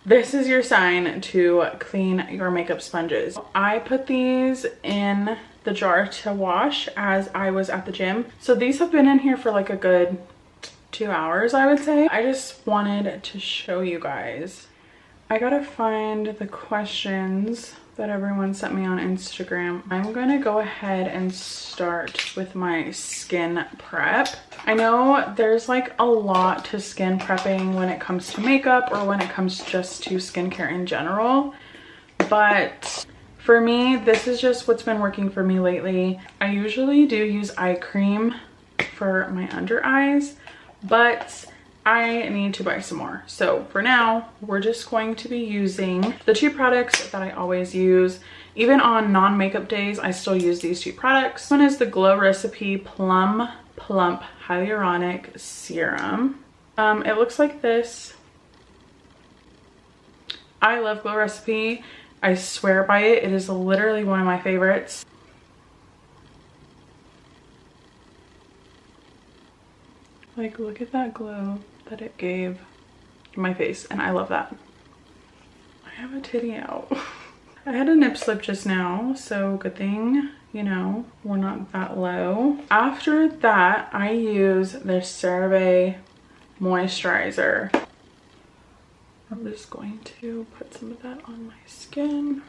this is your sign to clean your makeup sponges. I put these in the jar to wash as I was at the gym. So these have been in here for like a good 2 hours, I would say. I just wanted to show you guys. I gotta find the questions that everyone sent me on Instagram. I'm gonna go ahead and start with my skin prep. I know there's like a lot to skin prepping when it comes to makeup or when it comes just to skincare in general, but for me, this is just what's been working for me lately. I usually do use eye cream for my under eyes, but I need to buy some more. So for now, we're just going to be using the 2 products that I always use. Even on non-makeup days, I still use these 2 products. One is the Glow Recipe Plum Plump Hyaluronic Serum. It looks like this. I love Glow Recipe. I swear by it. It is literally one of my favorites. Like, look at that glow that it gave my face, and I love that. I have a titty out. I had a nip slip just now, so good thing, you know, we're not that low. After that, I use the CeraVe moisturizer. I'm just going to put some of that on my skin.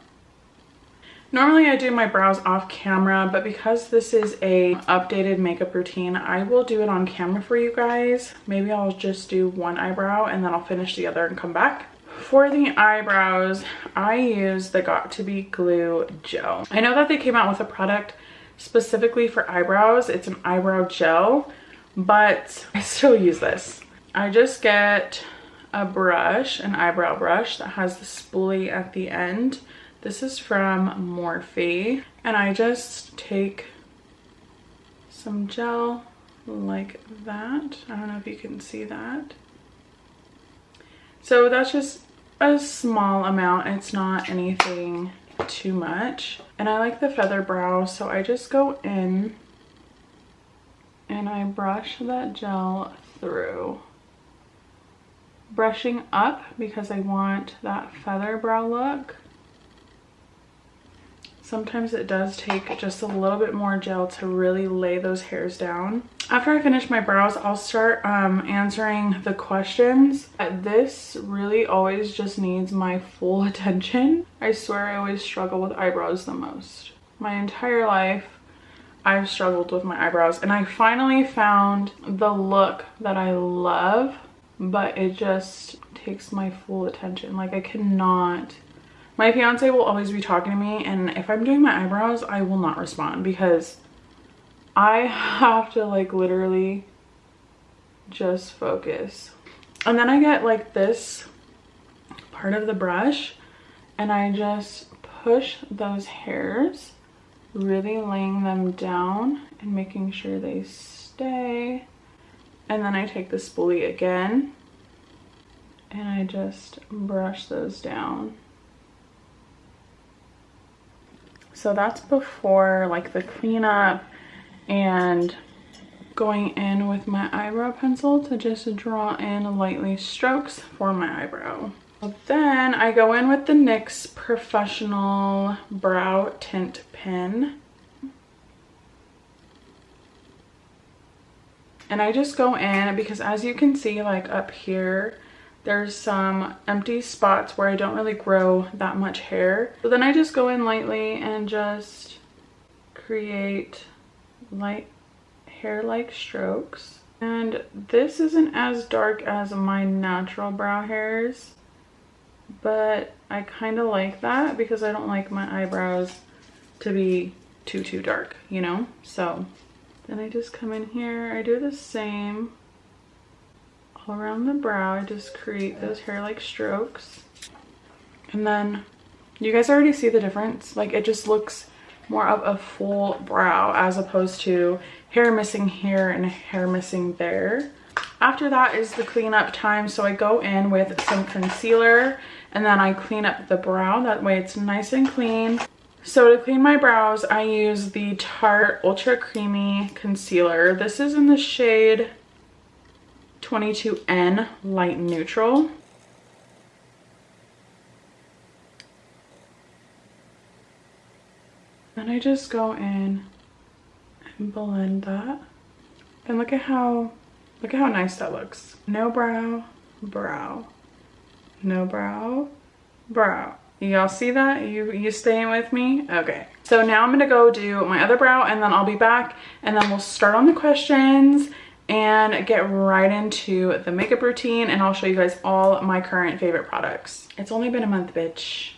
Normally I do my brows off camera, but because this is a updated makeup routine, I will do it on camera for you guys. Maybe I'll just do one eyebrow and then I'll finish the other and come back. For the eyebrows, I use the Got To Be Glue gel. I know that they came out with a product specifically for eyebrows. It's an eyebrow gel, but I still use this. I just get a brush, an eyebrow brush that has the spoolie at the end. This is from Morphe, and I just take some gel like that. I don't know if you can see that. So that's just a small amount. It's not anything too much. And I like the feather brow, so I just go in and I brush that gel through. Brushing up because I want that feather brow look. Sometimes it does take just a little bit more gel to really lay those hairs down. After I finish my brows, I'll start answering the questions. This really always just needs my full attention. I swear I always struggle with eyebrows the most. My entire life, I've struggled with my eyebrows, and I finally found the look that I love, but it just takes my full attention. Like, I cannot. My fiance will always be talking to me, and if I'm doing my eyebrows, I will not respond because I have to like literally just focus. And then I get like this part of the brush and I just push those hairs, really laying them down and making sure they stay. And then I take the spoolie again and I just brush those down. So that's before like the cleanup and going in with my eyebrow pencil to just draw in lightly strokes for my eyebrow. Then I go in with the NYX Professional Brow Tint Pen. And I just go in because, as you can see, like up here, there's some empty spots where I don't really grow that much hair. So then I just go in lightly and just create light hair-like strokes. And this isn't as dark as my natural brow hairs, but I kind of like that because I don't like my eyebrows to be too dark, you know? So then I just come in here, I do the same all around the brow. I just create those hair-like strokes. And then you guys already see the difference. Like, it just looks more of a full brow as opposed to hair missing here and hair missing there. After that is the cleanup time. So I go in with some concealer and then I clean up the brow. That way it's nice and clean. So to clean my brows, I use the Tarte Ultra Creamy Concealer. This is in the shade 22N Light Neutral. Then I just go in and blend that. And look at how nice that looks. No brow, brow. No brow, brow. Y'all see that? You staying with me? Okay. So now I'm gonna go do my other brow and then I'll be back and then we'll start on the questions and get right into the makeup routine, and I'll show you guys all my current favorite products. It's only been a month, bitch.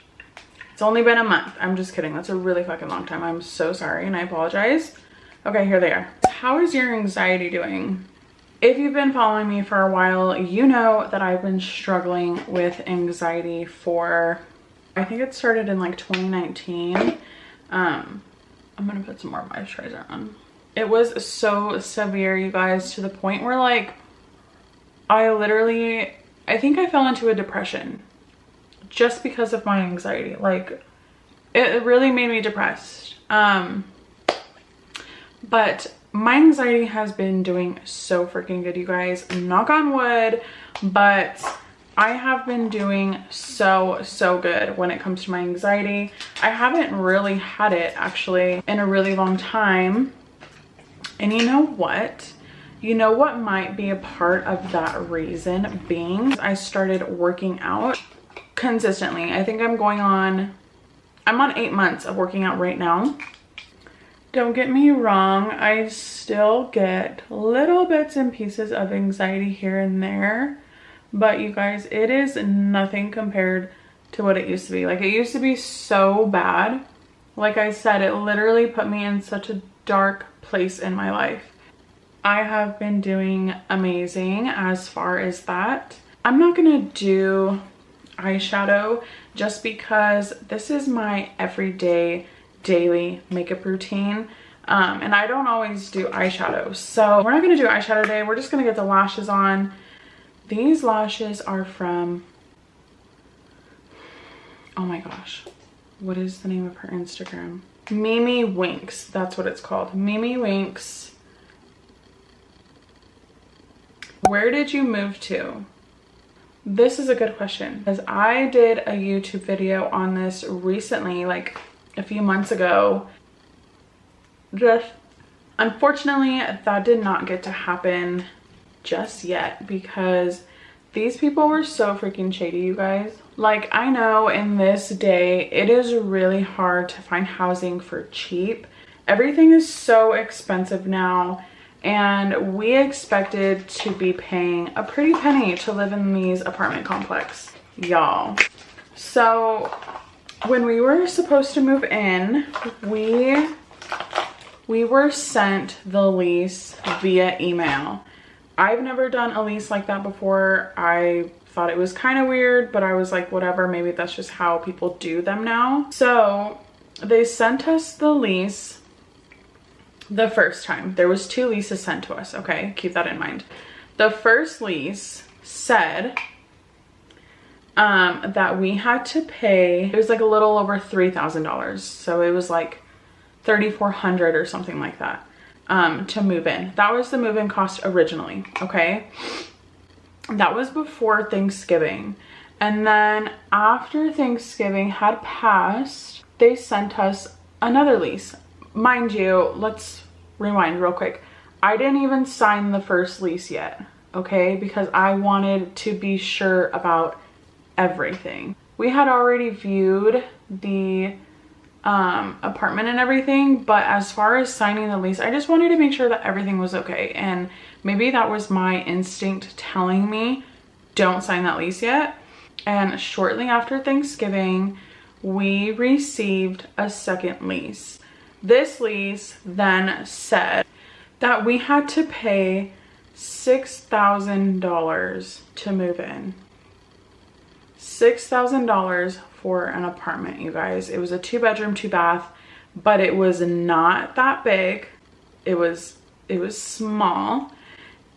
It's only been a month. I'm just kidding. That's a really fucking long time. I'm so sorry and I apologize. Okay, here they are. How is your anxiety doing? If you've been following me for a while, you know that I've been struggling with anxiety for, I think it started in like 2019. I'm gonna put some more moisturizer on. It was so severe, you guys, to the point where like I think I fell into a depression just because of my anxiety. Like it really made me depressed. But my anxiety has been doing so freaking good, you guys. Knock on wood, but I have been doing so good when it comes to my anxiety. I haven't really had it actually in a really long time. And you know what? You know what might be a part of that reason being I started working out consistently. I think I'm on 8 months of working out right now. Don't get me wrong, I still get little bits and pieces of anxiety here and there, but you guys, it is nothing compared to what it used to be. Like, it used to be so bad. Like I said, it literally put me in such a dark place in my life. I have been doing amazing as far as that. I'm not gonna do eyeshadow just because this is my everyday daily makeup routine, and I don't always do eyeshadow, so we're not gonna do eyeshadow today. We're just gonna get the lashes on. These lashes are from, oh my gosh, what is the name of her Instagram? Mimi Winks, that's what it's called. Mimi Winks. Where did you move to? This is a good question because I did a YouTube video on this recently, like a few months ago. Just unfortunately that did not get to happen just yet because these people were so freaking shady, you guys. Like, I know in this day it is really hard to find housing for cheap. Everything is so expensive now, and we expected to be paying a pretty penny to live in these apartment complex, y'all. So when we were supposed to move in, we were sent the lease via email. I've never done a lease like that before. I thought it was kind of weird, but I was like, whatever, maybe that's just how people do them now. So they sent us the lease the first time. There was 2 leases sent to us, okay? Keep that in mind. The first lease said that we had to pay, it was like a little over $3,000. So it was like $3,400 or something like that to move in. That was the move-in cost originally, okay? That was before Thanksgiving. And then after Thanksgiving had passed, they sent us another lease. Mind you, let's rewind real quick. I didn't even sign the first lease yet, okay? Because I wanted to be sure about everything. We had already viewed the apartment and everything, but as far as signing the lease, I just wanted to make sure that everything was okay. And maybe that was my instinct telling me, don't sign that lease yet. And shortly after Thanksgiving, we received a second lease. This lease then said that we had to pay $6,000 to move in. $6,000 for an apartment, you guys. It was a 2-bedroom, 2-bath, but it was not that big. It was small,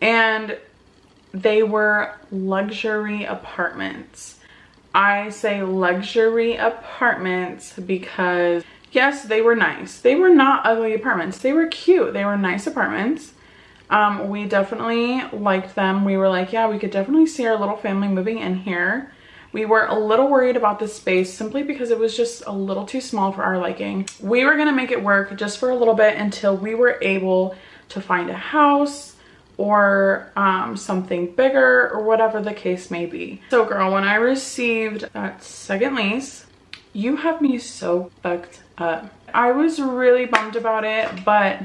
and they were luxury apartments. I say luxury apartments because yes, they were nice. They were not ugly apartments. They were cute. They were nice apartments. We definitely liked them. We were like, yeah, we could definitely see our little family moving in here. We were a little worried about the space simply because it was just a little too small for our liking. We were gonna make it work just for a little bit until we were able to find a house or something bigger or whatever the case may be. So girl, when I received that second lease, you have me so fucked up. I was really bummed about it, but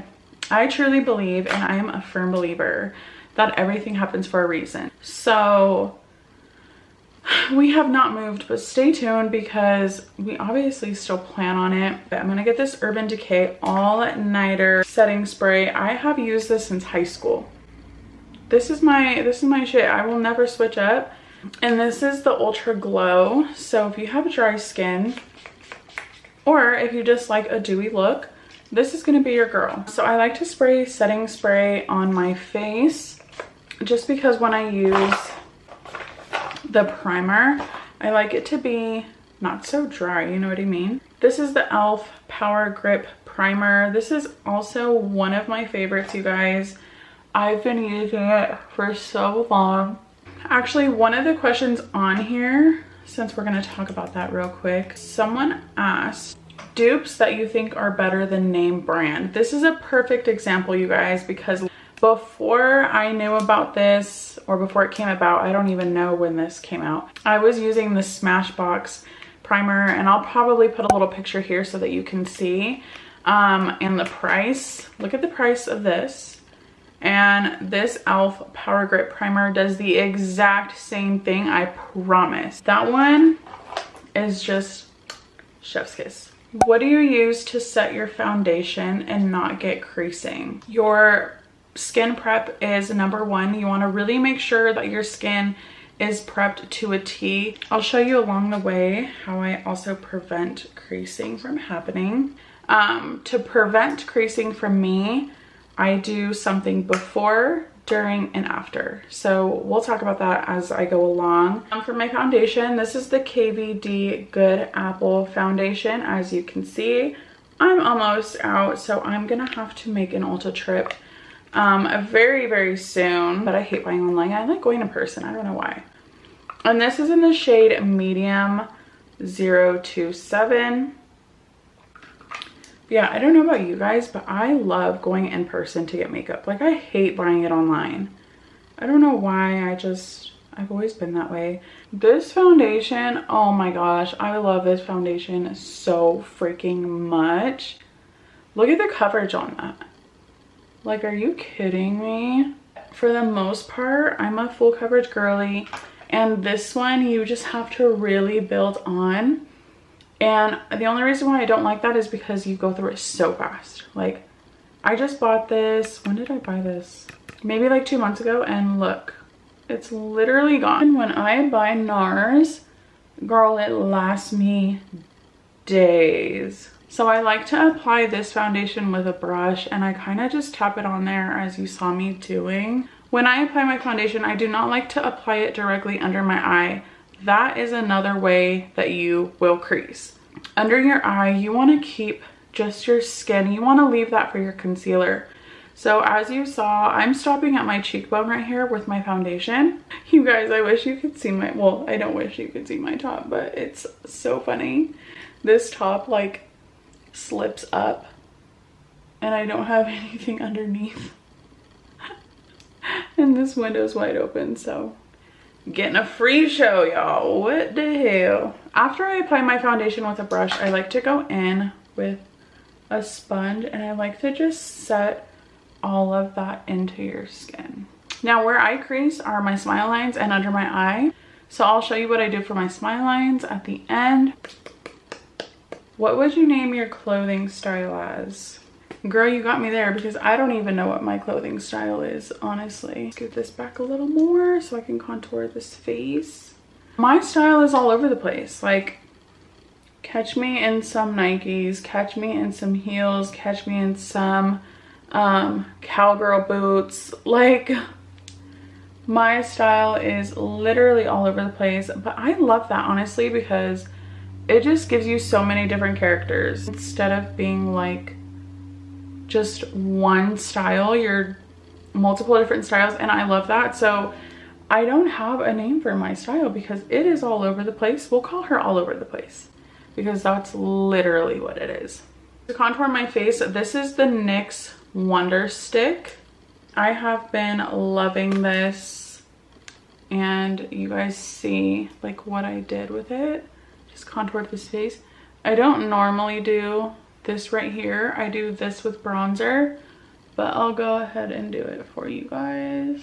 I truly believe, and I am a firm believer, that everything happens for a reason. So we have not moved, but stay tuned because we obviously still plan on it. I'm gonna get this Urban Decay All-Nighter Setting Spray. I have used this since high school. This is my shit. I will never switch up. And this is the Ultra Glow. So if you have dry skin, or if you just like a dewy look, this is gonna be your girl. So I like to spray setting spray on my face just because when I use the primer, I like it to be not so dry, you know what I mean? This is the e.l.f. Power Grip Primer. This is also one of my favorites, you guys. I've been using it for so long. Actually, one of the questions on here, since we're gonna talk about that real quick, someone asked dupes that you think are better than name brand. This is a perfect example, you guys, because before I knew about this, or before it came about, I don't even know when this came out, I was using the Smashbox primer, and I'll probably put a little picture here so that you can see. And the price, look at the price of this. And this e.l.f. Power Grip Primer does the exact same thing, I promise. That one is just chef's kiss. What do you use to set your foundation and not get creasing? Your skin prep is number one. You want to really make sure that your skin is prepped to a T. I'll show you along the way how I also prevent creasing from happening. To prevent creasing from me, I do something before, during, and after. So we'll talk about that as I go along. For my foundation, this is the KVD Good Apple Foundation. As you can see, I'm almost out, so I'm gonna have to make an Ulta trip very, very soon. But I hate buying online. I like going in person. I don't know why. And this is in the shade Medium 027. Yeah, I don't know about you guys, but I love going in person to get makeup. Like, I hate buying it online. I don't know why, I've always been that way. This foundation, oh my gosh, I love this foundation so freaking much. Look at the coverage on that. Like, are you kidding me? For the most part, I'm a full coverage girly, and this one you just have to really build on. And the only reason why I don't like that is because you go through it so fast. Like, I just bought this, when did I buy this? Maybe like 2 months ago, and look, it's literally gone. And when I buy NARS, girl, it lasts me days. So I like to apply this foundation with a brush, and I kind of just tap it on there as you saw me doing. When I apply my foundation, I do not like to apply it directly under my eye. That is another way that you will crease. Under your eye, you want to keep just your skin. You want to leave that for your concealer. So as you saw, I'm stopping at my cheekbone right here with my foundation. You guys, I wish you could see my, well, I don't wish you could see my top, but it's so funny. This top like slips up and I don't have anything underneath. And this window's wide open, so getting a free show, y'all. What the hell? After I apply my foundation with a brush, I like to go in with a sponge, and I like to just set all of that into your skin. Now, where I crease are my smile lines and under my eye. So I'll show you what I do for my smile lines at the end. What would you name your clothing style as? Girl, you got me there, because I don't even know what my clothing style is, honestly. Scoot this back a little more so I can contour this face. My style is all over the place. Like, catch me in some Nikes, catch me in some heels, catch me in some cowgirl boots. Like, my style is literally all over the place, but I love that, honestly, because it just gives you so many different characters. Instead of being like just one style, you're multiple different styles, and I love that. So I don't have a name for my style because it is all over the place. We'll call her all over the place because that's literally what it is. To contour my face, this is the NYX Wonder Stick. I have been loving this, and you guys see like what I did with it. Just contoured this face. I don't normally do this right here. I do this with bronzer, but I'll go ahead and do it for you guys.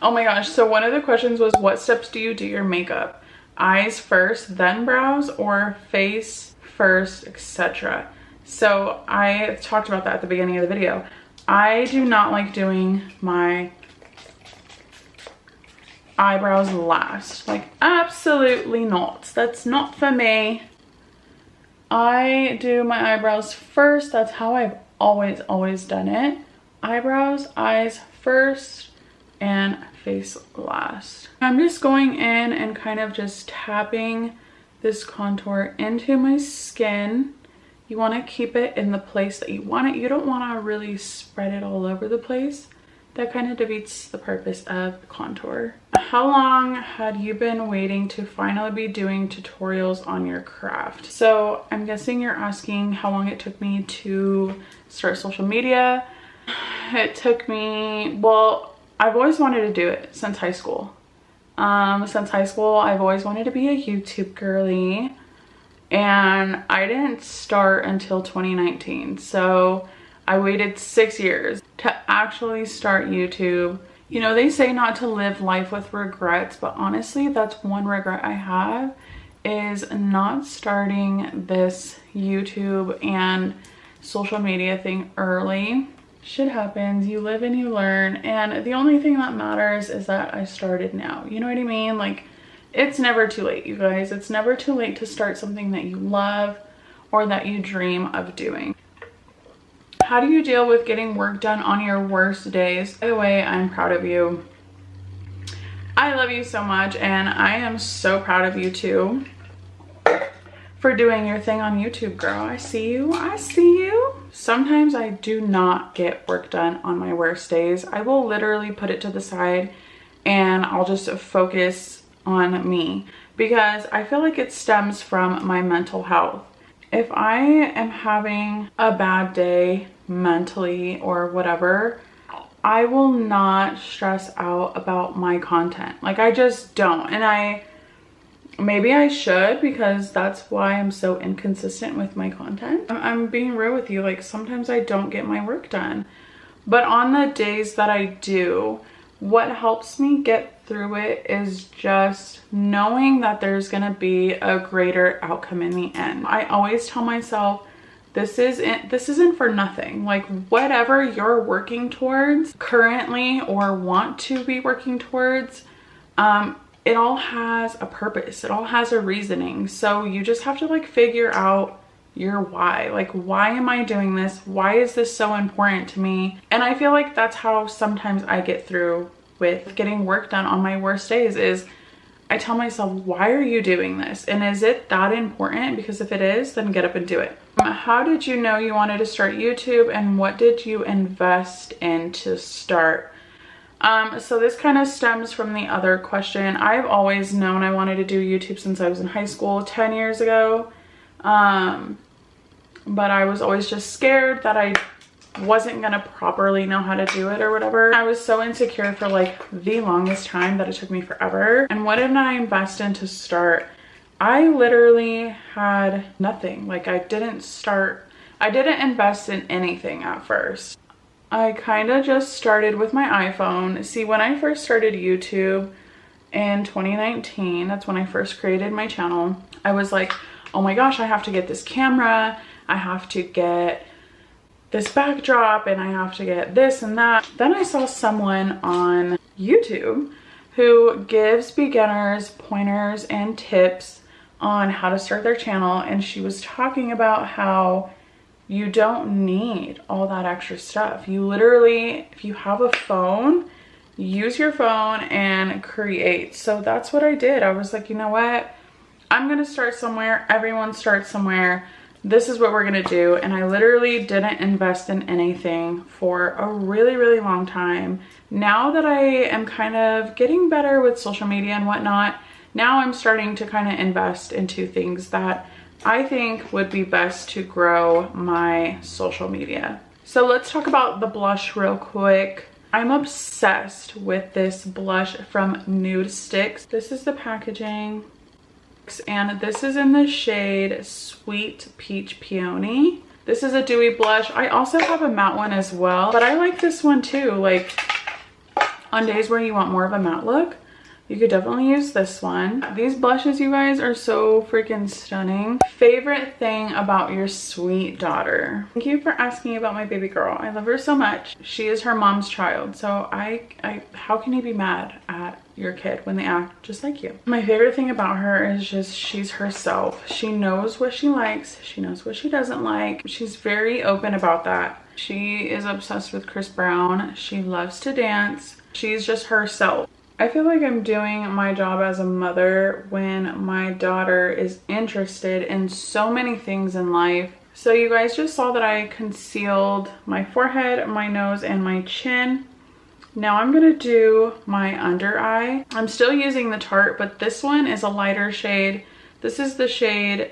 Oh my gosh, so one of the questions was, what steps do you do your makeup? Eyes first, then brows, or face first, etc. So I talked about that at the beginning of the video. I do not like doing my eyebrows last. Like, absolutely not. That's not for me. I do my eyebrows first. That's how I've always done it. Eyebrows, eyes first, and face last. I'm just going in and kind of just tapping this contour into my skin. You want to keep it in the place that you want it. You don't want to really spread it all over the place. That kind of defeats the purpose of the contour. How long had you been waiting to finally be doing tutorials on your craft? So I'm guessing you're asking how long it took me to start social media. It took me, well, I've always wanted to do it since high school. Since high school, I've always wanted to be a YouTube girly, and I didn't start until 2019. So I waited 6 years to actually start YouTube. You know, they say not to live life with regrets, but honestly, that's one regret I have, is not starting this YouTube and social media thing early. Shit happens, you live and you learn, and the only thing that matters is that I started now. You know what I mean? Like, it's never too late, you guys. It's never too late to start something that you love or that you dream of doing. How do you deal with getting work done on your worst days? By the way, I'm proud of you. I love you so much, and I am so proud of you too for doing your thing on YouTube, girl. I see you. I see you. Sometimes I do not get work done on my worst days. I will literally put it to the side and I'll just focus on me because I feel like it stems from my mental health. If I am having a bad day mentally or whatever, I will not stress out about my content. Like, I just don't. And maybe I should, because that's why I'm so inconsistent with my content. I'm being real with you. Like, sometimes I don't get my work done, but on the days that I do, what helps me get through it is just knowing that there's gonna be a greater outcome in the end. I always tell myself, this isn't for nothing. Like, whatever you're working towards currently or want to be working towards, it all has a purpose. It all has a reasoning. So you just have to like figure out your why. Like, why am I doing this? Why is this so important to me? And I feel like that's how sometimes I get through with getting work done on my worst days, is I tell myself, why are you doing this? And is it that important? Because if it is, then get up and do it. How did you know you wanted to start YouTube, and what did you invest in to start? So this kind of stems from the other question. I've always known I wanted to do YouTube since I was in high school 10 years ago. But I was always just scared that I wasn't gonna properly know how to do it or whatever. I was so insecure for like the longest time that it took me forever. And what did I invest in to start? I literally had nothing. Like, I didn't invest in anything at first. I kind of just started with my iPhone. See, when I first started YouTube in 2019, that's when I first created my channel, I was like, oh my gosh, I have to get this camera, I have to get this backdrop, and I have to get this and that. Then I saw someone on YouTube who gives beginners pointers and tips on how to start their channel, and she was talking about how you don't need all that extra stuff. You literally, if you have a phone, use your phone and create. So that's what I did. I was like, you know what? I'm gonna start somewhere. Everyone starts somewhere. this is what we're gonna do. And I literally didn't invest in anything for a really, really long time. Now that I am kind of getting better with social media and whatnot, now I'm starting to kind of invest into things that I think would be best to grow my social media. So let's talk about the blush real quick. I'm obsessed with this blush from Nude Stix. This is the packaging, and this is in the shade Sweet Peach Peony. This is a dewy blush. I also have a matte one as well, but I like this one too. Like on days where you want more of a matte look, you could definitely use this one. These blushes, you guys, are so freaking stunning. Favorite thing about your sweet daughter? Thank you for asking about my baby girl. I love her so much. She is her mom's child. So how can you be mad at your kid when they act just like you? My favorite thing about her is just she's herself. She knows what she likes. She knows what she doesn't like. She's very open about that. She is obsessed with Chris Brown. She loves to dance. She's just herself. I feel like I'm doing my job as a mother when my daughter is interested in so many things in life. So you guys just saw that I concealed my forehead, my nose, and my chin. Now I'm gonna do my under eye. I'm still using the Tarte, but this one is a lighter shade. This is the shade,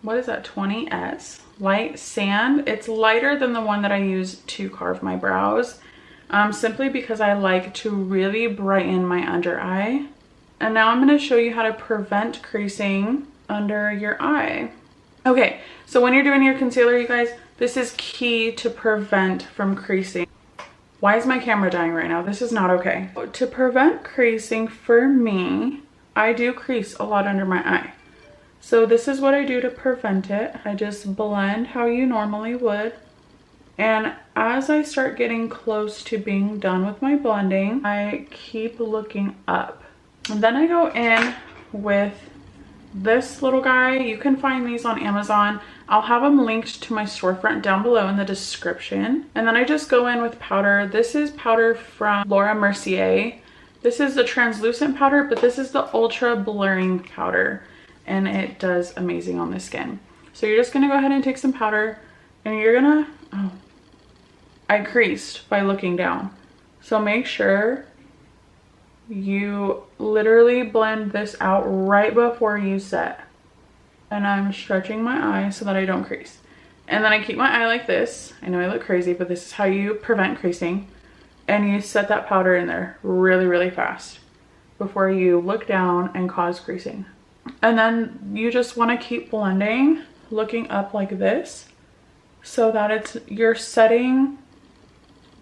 what is that, 20S? Light Sand. It's lighter than the one that I use to carve my brows. Simply because I like to really brighten my under eye. And now I'm going to show you how to prevent creasing under your eye. Okay, so when you're doing your concealer, you guys, this is key to prevent from creasing. Why is my camera dying right now? This is not okay. To prevent creasing, for me, I do crease a lot under my eye. So this is what I do to prevent it. I just blend how you normally would. And as I start getting close to being done with my blending, I keep looking up. And then I go in with this little guy. You can find these on Amazon. I'll have them linked to my storefront down below in the description. And then I just go in with powder. This is powder from Laura Mercier. This is the translucent powder, but this is the ultra blurring powder. And it does amazing on the skin. So you're just gonna go ahead and take some powder and you're gonna, oh, I creased by looking down. So make sure you literally blend this out right before you set. And I'm stretching my eye so that I don't crease. And then I keep my eye like this. I know I look crazy, but this is how you prevent creasing. And you set that powder in there really, really fast before you look down and cause creasing. And then you just want to keep blending, looking up like this, so that you're setting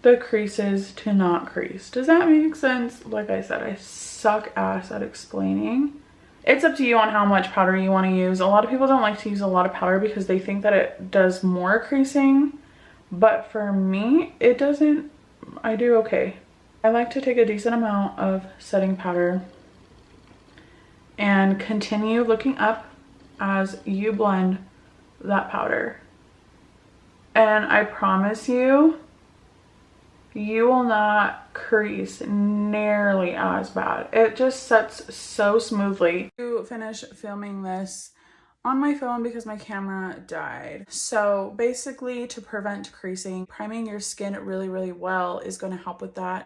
the creases to not crease. Does that make sense? Like I said, I suck ass at explaining. It's up to you on how much powder you want to use. A lot of people don't like to use a lot of powder because they think that it does more creasing, but for me, it doesn't. I do okay. I like to take a decent amount of setting powder and continue looking up as you blend that powder. And I promise you, you will not crease nearly as bad. It just sets so smoothly. To finish filming this on my phone because my camera died. So basically, to prevent creasing, priming your skin really, really well is going to help with that.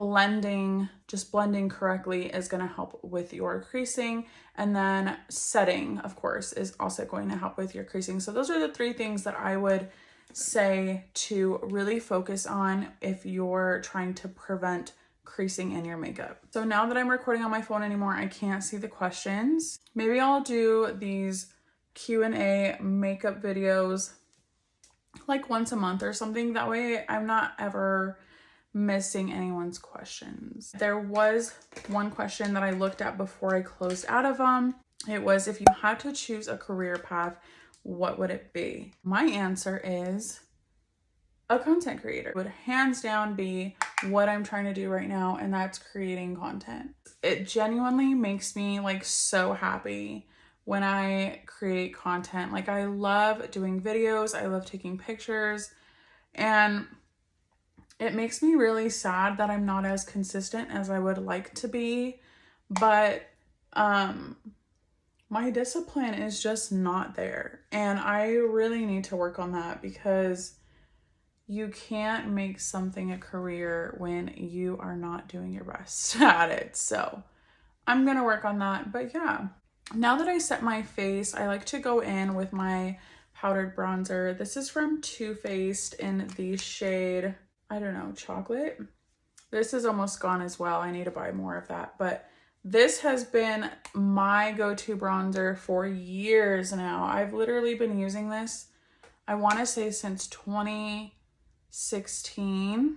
Just blending correctly is going to help with your creasing. And then setting, of course, is also going to help with your creasing. So those are the three things that I would say to really focus on if you're trying to prevent creasing in your makeup. So now that I'm recording on my phone anymore, I can't see the questions. Maybe I'll do these Q&A makeup videos like once a month or something. That way I'm not ever missing anyone's questions. There was one question that I looked at before I closed out of them. It was, if you had to choose a career path, what would it be? My answer is a content creator. It would hands down be what I'm trying to do right now, and that's creating content. It genuinely makes me like so happy when I create content. Like, I love doing videos, I love taking pictures, and it makes me really sad that I'm not as consistent as I would like to be. But my discipline is just not there. And I really need to work on that because you can't make something a career when you are not doing your best at it. So I'm gonna work on that. But yeah, now that I set my face, I like to go in with my powdered bronzer. This is from Too Faced in the shade, I don't know, chocolate. This is almost gone as well. I need to buy more of that. But this has been my go-to bronzer for years now. I've literally been using this, I want to say since 2016.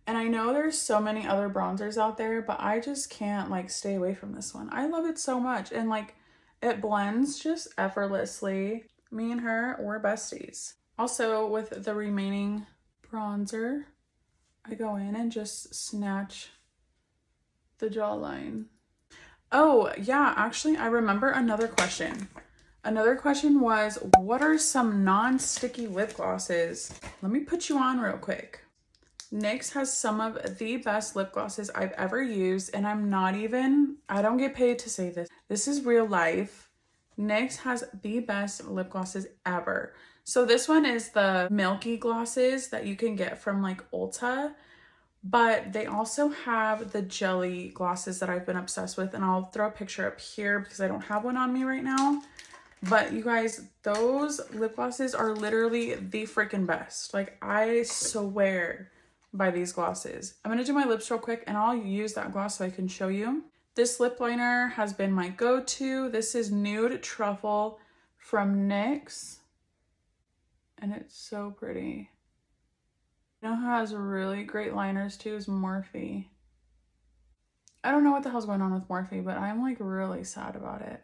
And I know there's so many other bronzers out there, but I just can't like stay away from this one. I love it so much. And like it blends just effortlessly. Me and her, we're besties. Also with the remaining bronzer, I go in and just snatch the jawline. Oh yeah, actually I remember another question. Another question was, what are some non-sticky lip glosses? Let me put you on real quick. NYX has some of the best lip glosses I've ever used, and I don't get paid to say this. This is real life. NYX has the best lip glosses ever. So this one is the Milky glosses that you can get from like Ulta, but they also have the jelly glosses that I've been obsessed with, and I'll throw a picture up here because I don't have one on me right now. But you guys, those lip glosses are literally the freaking best. Like I swear by these glosses. I'm gonna do my lips real quick and I'll use that gloss so I can show you. This lip liner has been my go-to. This is Nude Truffle from NYX. And it's so pretty. You know who has really great liners too is Morphe. I don't know what the hell's going on with Morphe, but I'm like really sad about it.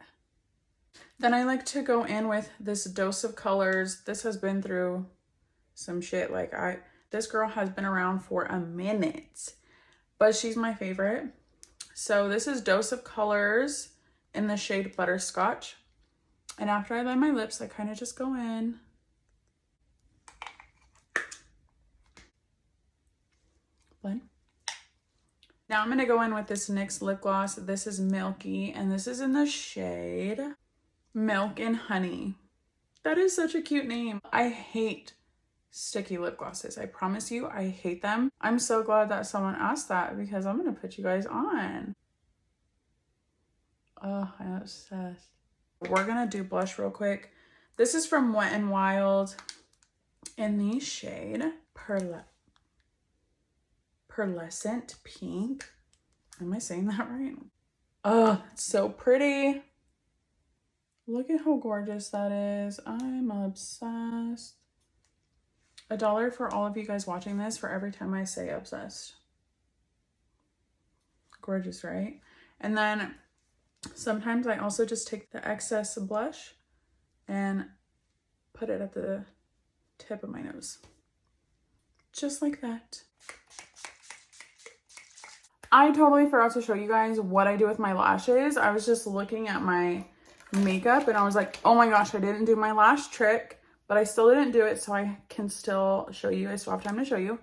Then I like to go in with this Dose of Colors. This has been through some shit. Like this girl has been around for a minute, but she's my favorite. So this is Dose of Colors in the shade Butterscotch. And after I line my lips, I kind of just go in. Blend. Now I'm going to go in with this NYX lip gloss. This is Milky, and this is in the shade Milk and Honey. That is such a cute name. I hate sticky lip glosses. I promise you, I hate them. I'm so glad that someone asked that because I'm going to put you guys on. Oh, I'm obsessed. We're going to do blush real quick. This is from Wet n Wild in the shade Pearlescent Pink. Am I saying that right? Oh, it's so pretty. Look at how gorgeous that is. I'm obsessed. $1 for all of you guys watching this for every time I say obsessed. Gorgeous, right? And then sometimes I also just take the excess blush and put it at the tip of my nose. Just like that. I totally forgot to show you guys what I do with my lashes. I was just looking at my makeup and I was like, oh my gosh, I didn't do my lash trick, but I still didn't do it, so I can still show you. I still have time to show you.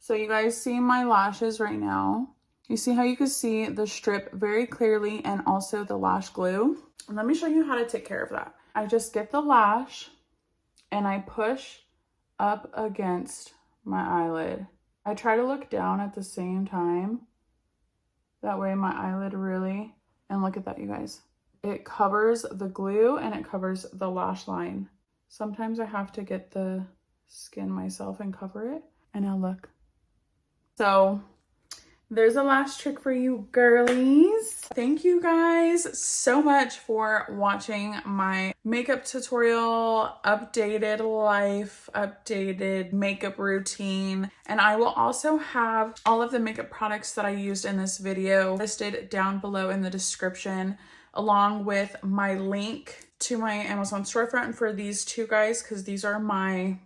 So you guys see my lashes right now. You see how you can see the strip very clearly and also the lash glue. And let me show you how to take care of that. I just get the lash and I push up against my eyelid. I try to look down at the same time. That way my eyelid really, and look at that, you guys. It covers the glue and it covers the lash line. Sometimes I have to get the skin myself and cover it. And now look. So there's a lash trick for you girlies. Thank you guys so much for watching my makeup tutorial, updated life, updated makeup routine. And I will also have all of the makeup products that I used in this video listed down below in the description, along with my link to my Amazon storefront for these two guys, because these are my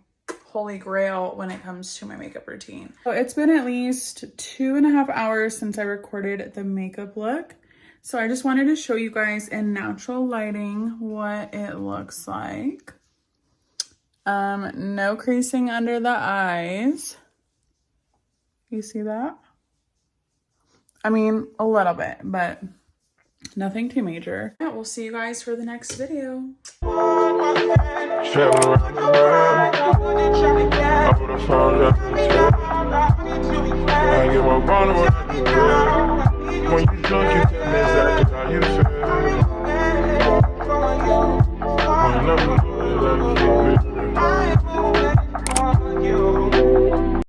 holy grail when it comes to my makeup routine. So it's been at least 2.5 hours since I recorded the makeup look. So I just wanted to show you guys in natural lighting what it looks like. No creasing under the eyes. You see that? I mean, a little bit, but Nothing too major. Yeah, we'll see you guys for the next video. Traveling around the world, I put a phone up in the tail. I get my bottle around the world. When you drunk, you tell me exactly how you feel. When I'm low, let me keep it.